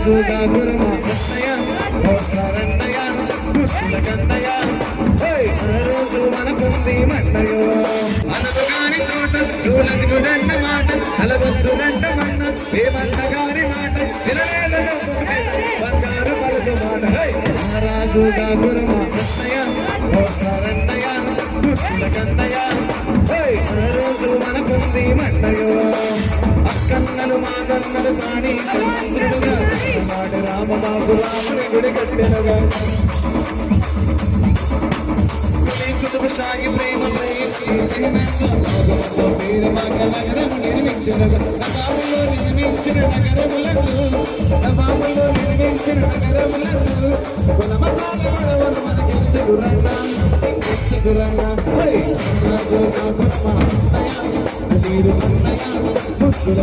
రాజుగా గురుమ రండయ గుర్తుల కందయ రోజు మనకుంది మండయో మనకు కాని చోట చూలది గుడన్న మాట అలవద్దు రంట మన్న వేవన్న గారి మాట వినలేలలో బంగారు పలుకు మాట రాజుగా గురుమ రండయ గుర్తుల కందయ రోజు మనకుంది మండయో అక్కన్నలు మాదన్నలు కాని చంద్రుడుగా నాడు రామబాబు రాముని గుడి కట్టెనుగా కుతుబు షాహి ప్రేమ నవాబులో నిర్మించిన నగరములను కులమతాలు మనకెందుకు రంగా నీరు ముద్దుల